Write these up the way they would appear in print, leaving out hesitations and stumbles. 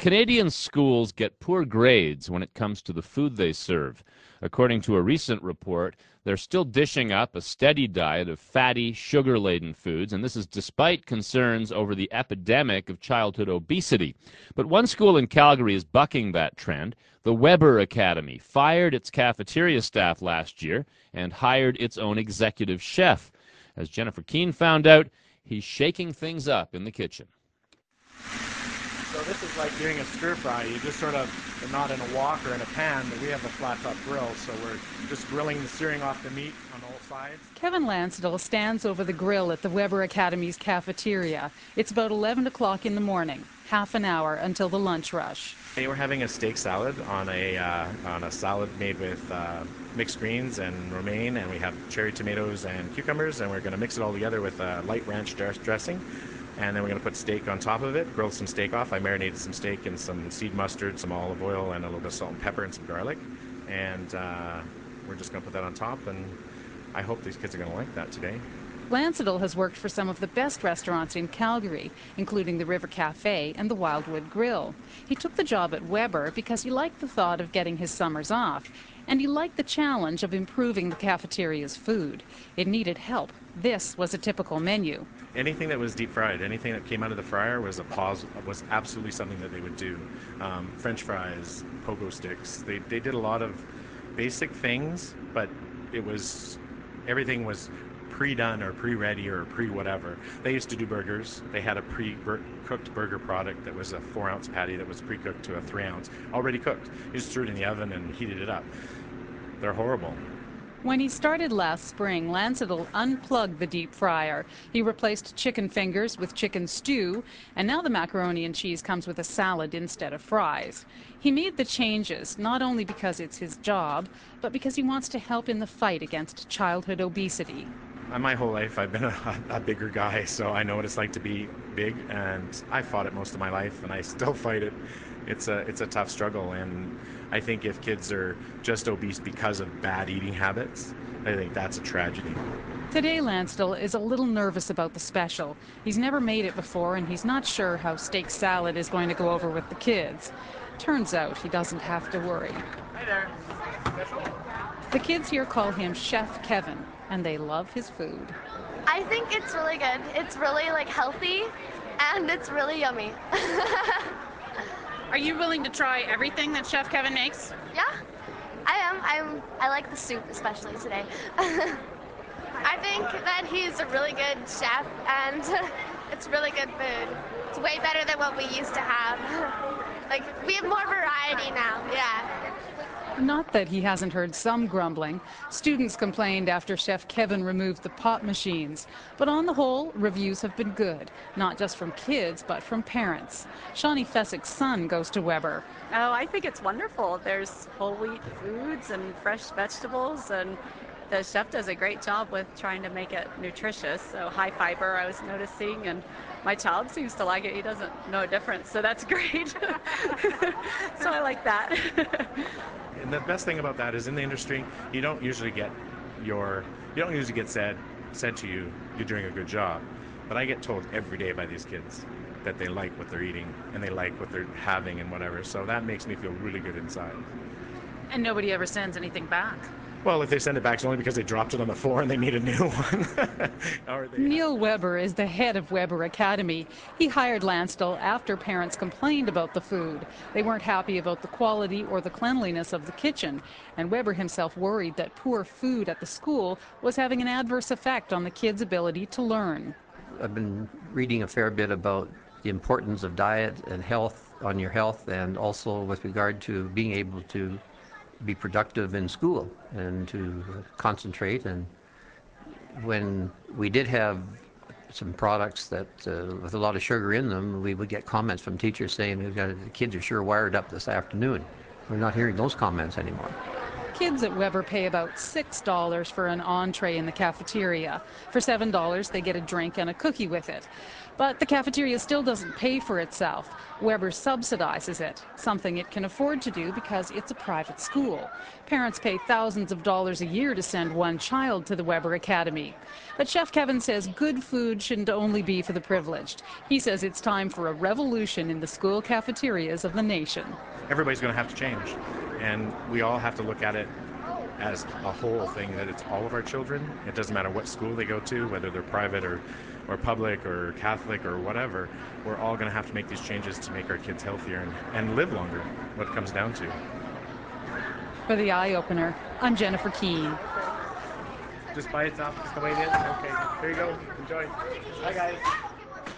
Canadian schools get poor grades when it comes to the food they serve. According to a recent report, they're still dishing up a steady diet of fatty, sugar-laden foods, and this is despite concerns over the epidemic of childhood obesity. But one school in Calgary is bucking that trend. The Weber Academy fired its cafeteria staff last year and hired its own executive chef. As Jennifer Keane found out, he's shaking things up in the kitchen. So this is like doing a stir fry. You just sort of, not in a wok or in a pan, but we have a flat top grill, so we're just grilling and searing off the meat on all sides. Kevin Lansdell stands over the grill at the Weber Academy's cafeteria. It's about 11 o'clock in the morning, half an hour until the lunch rush. Hey, we're having a steak salad on a salad made with mixed greens and romaine, and we have cherry tomatoes and cucumbers, and we're going to mix it all together with a light ranch dressing. And then we're going to put steak on top of it, grill some steak off. I marinated some steak in some seed mustard, some olive oil, and a little bit of salt and pepper and some garlic. And we're just going to put that on top, and I hope these kids are going to like that today. Lansdell has worked for some of the best restaurants in Calgary, including the River Cafe and the Wildwood Grill. He took the job at Weber because he liked the thought of getting his summers off, and he liked the challenge of improving the cafeteria's food. It needed help. This was a typical menu. Anything that was deep fried, anything that came out of the fryer was absolutely something that they would do. French fries, pogo sticks. They did a lot of basic things, but everything was pre-done or pre-ready or pre-whatever. They used to do burgers. They had a pre-cooked burger product that was a 4-ounce patty that was pre-cooked to a 3-ounce, already cooked. You just threw it in the oven and heated it up. They're horrible. When he started last spring, Lansdell unplugged the deep fryer. He replaced chicken fingers with chicken stew, and now the macaroni and cheese comes with a salad instead of fries. He made the changes not only because it's his job, but because he wants to help in the fight against childhood obesity. My whole life I've been a bigger guy, so I know what it's like to be big, and I fought it most of my life, and I still fight it. It's a tough struggle, and I think if kids are just obese because of bad eating habits, I think that's a tragedy. Today, Lansdell is a little nervous about the special. He's never made it before, and he's not sure how steak salad is going to go over with the kids. Turns out he doesn't have to worry. Hi there. The kids here call him Chef Kevin, and they love his food. I think it's really good. It's really healthy, and it's really yummy. Are you willing to try everything that Chef Kevin makes? Yeah, I am. I like the soup especially today. I think that he's a really good chef, and it's really good food. It's way better than what we used to have. We have more variety now, yeah. Not that he hasn't heard some grumbling. Students complained after Chef Kevin removed the pop machines. But on the whole, reviews have been good, not just from kids, but from parents. Shawnee Fessick's son goes to Weber. Oh, I think it's wonderful. There's whole wheat foods and fresh vegetables, and the chef does a great job with trying to make it nutritious. So high fiber, I was noticing, and my child seems to like it. He doesn't know a difference, so that's great. So I like that. And the best thing about that is in the industry, you don't usually get said to you, you're doing a good job. But I get told every day by these kids that they like what they're eating and they like what they're having and whatever. So that makes me feel really good inside. And nobody ever sends anything back? Well, if they send it back, it's only because they dropped it on the floor and they need a new one. Neil Weber is the head of Weber Academy. He hired Lansdell after parents complained about the food. They weren't happy about the quality or the cleanliness of the kitchen. And Weber himself worried that poor food at the school was having an adverse effect on the kids' ability to learn. I've been reading a fair bit about the importance of diet and health on your health, and also with regard to being able to be productive in school and to concentrate. And when we did have some products that with a lot of sugar in them, we would get comments from teachers saying, the kids are sure wired up this afternoon. We're not hearing those comments anymore. Kids at Weber pay about $6 for an entree in the cafeteria. For $7, they get a drink and a cookie with it. But the cafeteria still doesn't pay for itself. Weber subsidizes it, something it can afford to do because it's a private school. Parents pay thousands of dollars a year to send one child to the Weber Academy. But Chef Kevin says good food shouldn't only be for the privileged. He says it's time for a revolution in the school cafeterias of the nation. Everybody's going to have to change, and we all have to look at it as a whole thing, that it's all of our children. It doesn't matter what school they go to, whether they're private or public or Catholic or whatever. We're all going to have to make these changes to make our kids healthier and live longer, what it comes down to. For the Eye Opener, I'm Jennifer Keane. Just by itself, just the way it is? Okay, there you go. Enjoy. Bye, guys.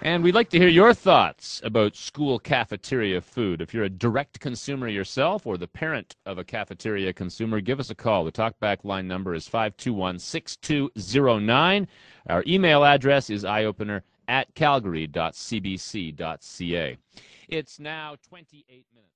And we'd like to hear your thoughts about school cafeteria food. If you're a direct consumer yourself or the parent of a cafeteria consumer, give us a call. The talkback line number is 521-6209. Our email address is eyeopener@calgary.cbc.ca. It's now 28 minutes.